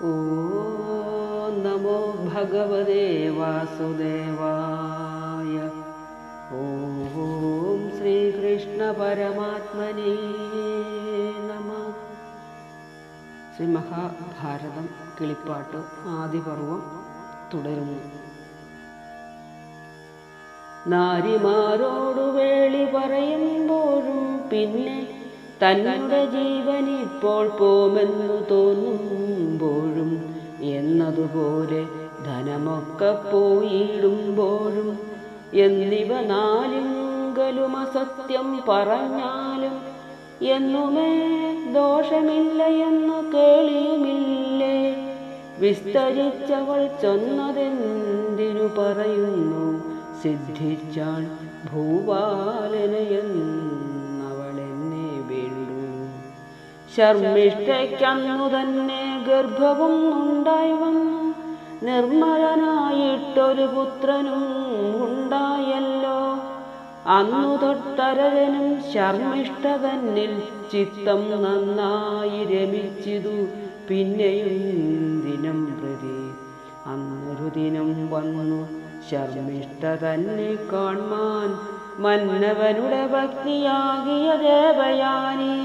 ഓം നമോ ഭഗവതേ വാസുദേവായ. ഓം ശ്രീകൃഷ്ണ പരമാത്മനേ നമഃ. ശ്രീ മഹാഭാരതം കിളിപ്പാട്ട് ആദിപർവം തുടരുന്നു. നാരിമാരോടു വേളി പറയുമ്പോഴും പിന്നെ തന്നുടെ ജീവനിപ്പോൾ പോമെന്നു തോന്നുമ്പോഴും എന്നതുപോലെ ധനമൊക്കെ പോയിടുമ്പോഴും എന്നിവ നാലിങ്കലും അസത്യം പറഞ്ഞാലും എന്നുമേ ദോഷമില്ല എന്നു കേളിയുമില്ലേ. വിസ്തരിച്ചവൾ ചൊന്നതെന്തിനു പറയുന്നു, സിദ്ധിച്ചാൾ ഭൂപാലനയെന്നവളെന്നെ വേണ്ടു. ശർമ്മിഷ്ഠയ്ക്കന്നു തന്നെ ഗർഭവും ഉണ്ടായി വന്നു, നിർമ്മലനായിട്ടൊരു പുത്രനും ഉണ്ടായല്ലോ. അന്നു തൊട്ടരവനും ശർമ്മിഷ്ഠ തന്നിൽ ചിത്തം നന്നായി രമിച്ചിതു. പിന്നെയും ദിനം പ്രതി അന്നൊരു ദിനം വന്നു ശർമ്മിഷ്ഠ തന്നെ കാൺമാൻ മന്നവനുടെ ഭക്തിയാകിയ ദേവയാനി.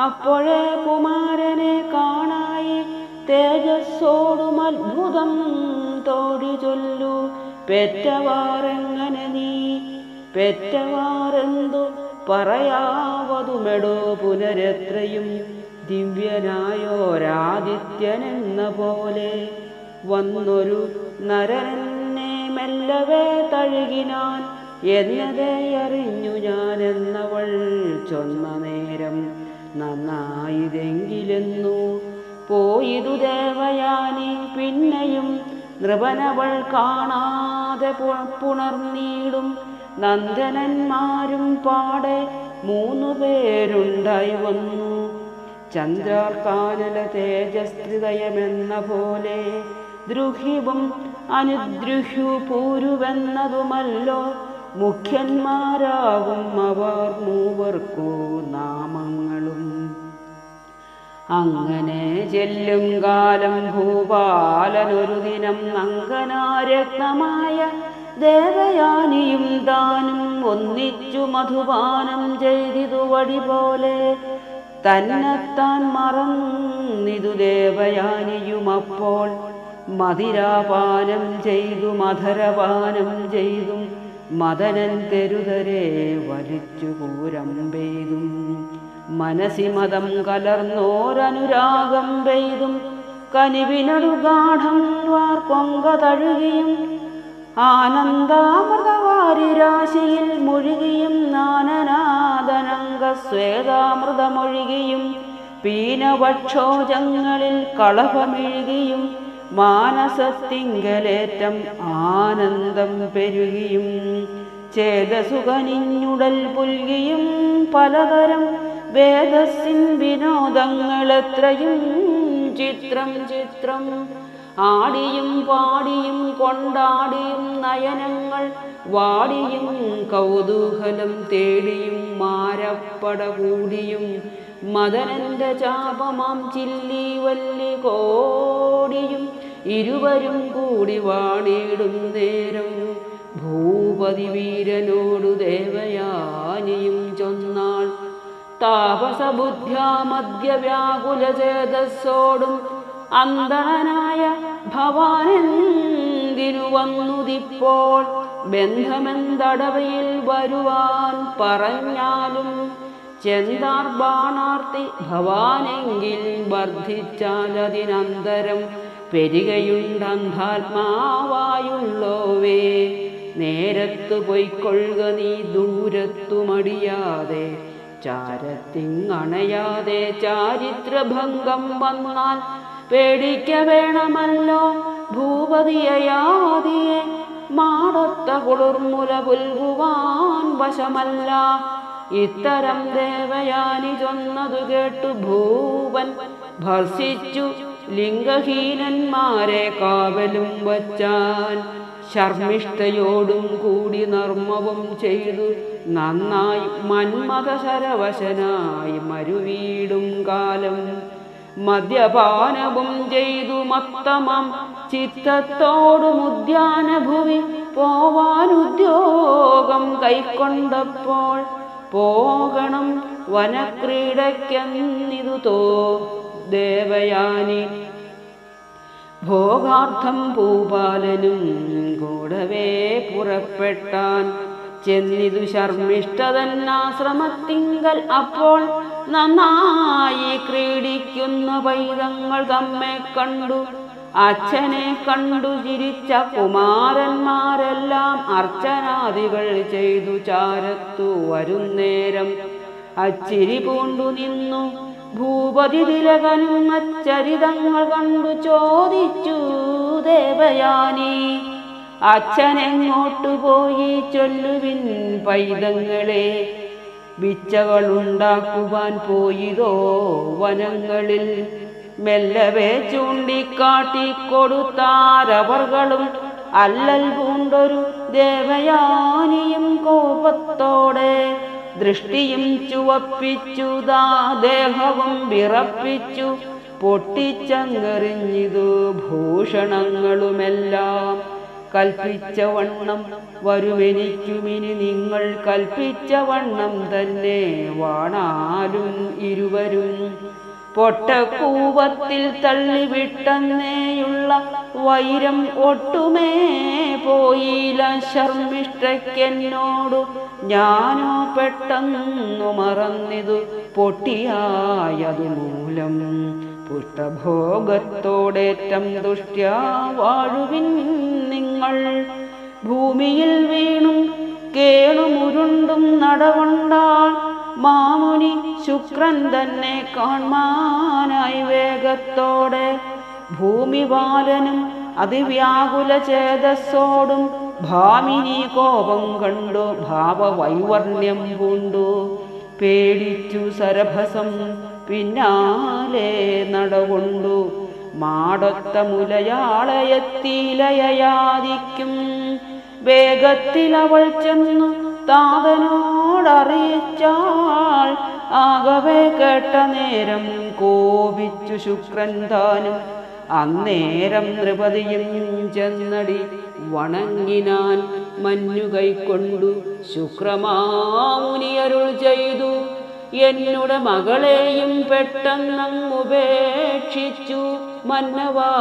അപ്പോഴേ കുമാരനെ കാണായി തേജസ്സോടും അത്ഭുതം തോടി ചൊല്ലു. പെറ്റവാറെങ്ങനെ നീ, പെറ്റവാറെന്തു പറയാവതുമെടോ. പുനരെത്രയും ദിവ്യനായോരാദിത്യനെന്ന പോലെ വന്നൊരു നരനെന്നെ മെല്ലവേ തഴുകിനാൻ. എന്നതേ അറിഞ്ഞു ഞാൻ എന്നവൾ ചൊന്ന നേരം, നന്നായതെങ്കിലെന്നു പോയിതു ദേവയാനി. പിന്നെയും നൃപനവൾ കാണാതെ പുണർന്നീടും. നന്ദനന്മാരും പാടെ 3 പേരുണ്ടായി വന്നു. ചന്ദ്രാർക്കാനല തേജസ്ത്രിതയമെന്ന പോലെ ദ്രുഹിവും അനുദ്രുഹ്യു പൂരുവെന്നതുമല്ലോ മുഖ്യന്മാരാകും അവർ 3 നാമങ്ങളും. അങ്ങനെ ചെല്ലും കാലം ഭൂപാലനൊരു ദിനം അങ്കനാരത്നമായ ദേവയാനിയും താനും ഒന്നിച്ചു മധുപാനം ചെയ്തിതു. വഴി പോലെ തന്നെത്താൻ മറന്നിതു ദേവയാനിയും. അപ്പോൾ മതിരാപാനം ചെയ്തു മധരപാനം ചെയ്തും മദനൻ തെരുതരെ വലിച്ചു പൂരം പെയ്തും. മനസ്സിമതം കലർന്നോരനുരാഗം പെയ്തും കനിവിനടുഗാഠം വാർക്കൊങ്ക തഴുകിയും ആനന്ദാമൃതവാരിരാശിയിൽ മുഴുകിയും നാനനാദനംഗ സ്വേതാമൃതമൊഴുകിയും പീനവക്ഷോജങ്ങളിൽ കളഭമെഴുകിയും മാനസത്തിങ്കലേറ്റം ആനന്ദം പെരുകിയും ചേതസുഖനിഞ്ഞുടൽ പുൽകിയും പലതരം വേദസ്സിൻ വിനോദങ്ങളെത്രയും ചിത്രം ചിത്രം. ആടിയും പാടിയും കൊണ്ടാടിയും നയനങ്ങൾ വാടിയും കൗതൂഹലം തേടിയും മാരപ്പട കൂടിയും മദനന്റെ ചാപമാം ചില്ലി വല്ലി കോടിയും ഇരുവരും കൂടി വാണിടും നേരം ഭൂപതി വീരനോടു ദേവയാനിയും ചൊന്നാൾ. താപസബുദ്ധ്യാ മദ്യവ്യാകുല ചേതസ്സോടും അന്തണനായ ഭവാനെന്തിനു വന്നുതിപ്പോൾ. ബന്ധമെന്തടവയിൽ വരുവാൻ പറഞ്ഞാലും ചെന്താർ ബാണാർത്തി ഭവാനെങ്കിൽ വർദ്ധിച്ചാലതിനന്തരം പെരുകയുണ്ടന്ധാത്മാവായുള്ളോവേ. നേരത്തു പൊയ്ക്കൊള്ളുക നീ ദൂരത്തു മടിയാതെ, ചാരത്തിങ്ങണയാതെ. ചാരിത്രഭംഗം വന്നാൽ പേടിക്ക വേണമല്ലോ ഭൂപതിയാദിയെ. മാടൊത്ത കുളിർമുല പുൽകുവാൻ വശമല്ല. ഇത്തരം ദേവയാനി ചൊന്നതു കേട്ടു ഭൂപൻ ഭർഷിച്ചു ലിംഗഹീനന്മാരെ കാവലും വച്ചാൻ. ശർമ്മിഷ്ഠയോടും കൂടി നർമ്മവും ചെയ്തു നന്നായി മന്മഥശരവശനായി മരുവീടും കാലം മദ്യപാനവും ചെയ്തു മത്തമം ചിത്തത്തോടും ഉദ്യാനഭുവി പോവാനുദ്യോഗം കൈക്കൊണ്ടപ്പോൾ പോകണം വനക്രീഡയ്ക്കെന്നിതു ദേവയാനി. ഭോഗാർത്ഥം ഭൂപാലനും കൂടവേ പുറപ്പെട്ടാൻ. ചെന്നിതു ശർമ്മിഷ്ഠതന്നാശ്രമത്തിങ്കൽ. അപ്പോൾ നന്നായി ക്രീഡിക്കുന്ന പൈതങ്ങൾ തമ്മെ കണ്ടു. അച്ഛനെ കണ്ടു ചിരിച്ച കുമാരന്മാരെല്ലാം അർച്ചനാദികൾ ചെയ്തു ചാരത്തു വരുന്നേരം അച്ചിരി പൂണ്ടു നിന്നു. ഭൂപതി തിലകനും അച്ചരിതങ്ങൾ കണ്ടു ചോദിച്ചു ദേവയാനി, അച്ഛനെങ്ങോട്ടു പോയി ചൊല്ലുവിൻ പൈതങ്ങളെ? വിച്ചകളുണ്ടാക്കുവാൻ പോയിതോ വനങ്ങളിൽ? മെല്ലവേ ചൂണ്ടിക്കാട്ടിക്കൊടുത്താരവർകളും അല്ലൽ പൂണ്ടൊരു ദേവയാനിയും കോപത്തോടെ. ദൃഷ്ടിയും ചുവപ്പിച്ചു ദേഹവും വിറപ്പിച്ചു പൊട്ടിച്ചങ്ങെറിഞ്ഞിതു ഭൂഷണങ്ങളുമെല്ലാം. കൽപ്പിച്ച വണ്ണം വരുമെനിക്കുമിനി നിങ്ങൾ കൽപ്പിച്ച വണ്ണം തന്നെ വാണാലും ഇരുവരും. പൊട്ടക്കൂപത്തിൽ തള്ളിവിട്ടന്നേയുള്ള വൈരം ഒട്ടുമേ പോയില്ല ശർമ്മിഷ്ഠയ്ക്കെന്നോടു. ഞാനോ പെട്ടെന്നു മറന്നിതു പൊട്ടിയായതു മൂലം. പുഷ്ടഭോഗത്തോടേറ്റം ദുഷ്ട്യാ വാഴുവിൻ നിങ്ങൾ. ഭൂമിയിൽ വീണും കേണുമുരുണ്ടും നടകൊണ്ടാൽ മാമുനി ശുക്രൻ തന്നെ കാൺമാനായി വേഗത്തോടെ. ഭൂമിപാലനും അതിവ്യാകുല ചേതസ്സോടും ഭാമിനി കോപം കണ്ടു ഭാവവൈവർണ്യം പൂണ്ടു. പേടിച്ചു സരഭസം പിന്നാലെ നടകൊണ്ടു. മാടൊത്ത മുലയാളയത്തിലയാദിക്കും വേഗത്തിൽ അവൾ ചെന്നു താതനോടറിയിച്ചാൾ. ആകവേ കേട്ട നേരം കോപിച്ചു ശുക്രൻ താനും. അന്നേരം നൃപതിയും ചെന്നടി വണങ്ങിനാൻ. മഞ്ഞു കൈക്കൊണ്ടു ശുക്രമാമുനിയരുൾ ചെയ്തു, എന്നുടെ മകളെയും പെട്ടെന്നങ്ങുപേക്ഷിച്ചു മന്നവാ.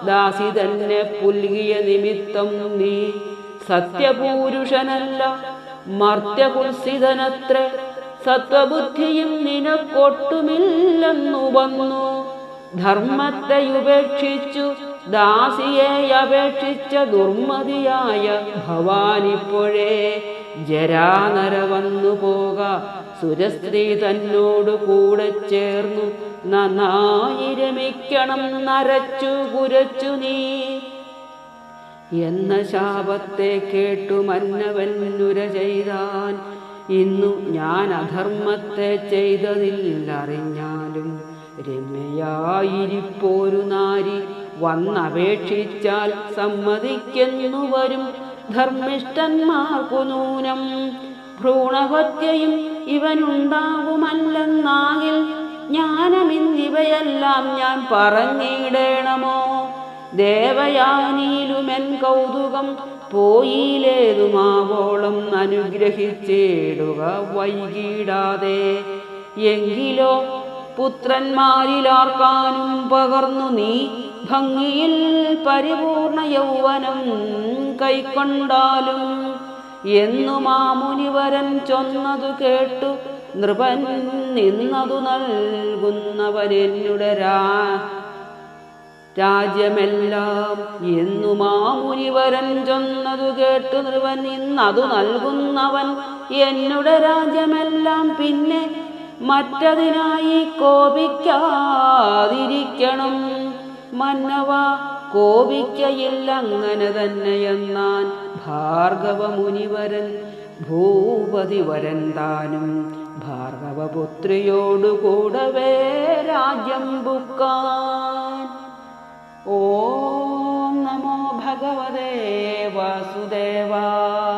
ദാസി തന്നെ പുൽകിയ നിമിത്തം നീ സത്യപൂരുഷനല്ല, മർത്യകുൽസിതനത്ര. സത്വബുദ്ധിയും നിനക്കൊട്ടുമില്ലെന്നു വന്നു. ധർമ്മത്തെ ഉപേക്ഷിച്ചു ദാസിയെ അപേക്ഷിച്ച ദുർമതിയായ ഭവാനിപ്പോഴേ ജരാനര വന്നു പോക. സുരസ്ത്രീ തന്നോട് കൂടെ ചേർന്നു നന്നായി രമിക്കണം നരച്ചു കുരച്ചു നീ എന്ന ശാപത്തെ കേട്ടു മന്നവൻ നുര ചെയ്താൻ. ഇന്നു ഞാൻ അധർമ്മത്തെ ചെയ്തതില്ലറിഞ്ഞാലും രമ്യയായിരിപ്പോരു നാരി വന്നപേക്ഷിച്ചാൽ സമ്മതിക്കെന്നു വരും ധർമ്മിഷ്ഠന്മാർക്കു നൂനം. ഭ്രൂണഹത്യയും ഇവനുണ്ടാകുമല്ലെന്നാകിൽ ജ്ഞാനമിന്നിവയെല്ലാം ഞാൻ പറഞ്ഞിടേണമോ? ദേവയാനിയിലുമെൻ കൗതുകം പോയിലേതുമാവോളം അനുഗ്രഹിച്ചിടുക വൈകിടാതെ. എങ്കിലോ പുത്രന്മാരിലാർക്കാനും പകർന്നു നീ ഭംഗിയിൽ പരിപൂർണ യൗവനം കൈക്കൊണ്ടാലും എന്നു മാമുനിവരൻ ചൊന്നതു കേട്ടു നൃപൻ നിന്നതു നൽകുന്നവനെന്നുടെ രാജ്യമെല്ലാം. എന്നു മാമുനിവരൻ ചൊന്നതു കേട്ടു നൃപൻ ഇന്നതു നൽകുന്നവൻ എന്നുടെ രാജ്യമെല്ലാം. പിന്നെ മറ്റതിനായി കോപിക്കാതിരിക്കണം മന്നവ. കോപിക്കയില്ലങ്ങനെ തന്നെയെന്നാൻ ഭാർഗവമുനിവരൻ ഭൂപതിവരൻ താനും ഭാർഗവപുത്രിയോടുകൂടവേ രാജ്യം ബുക്കാൻ. ഓം നമോ ഭഗവതേ വാസുദേവായ.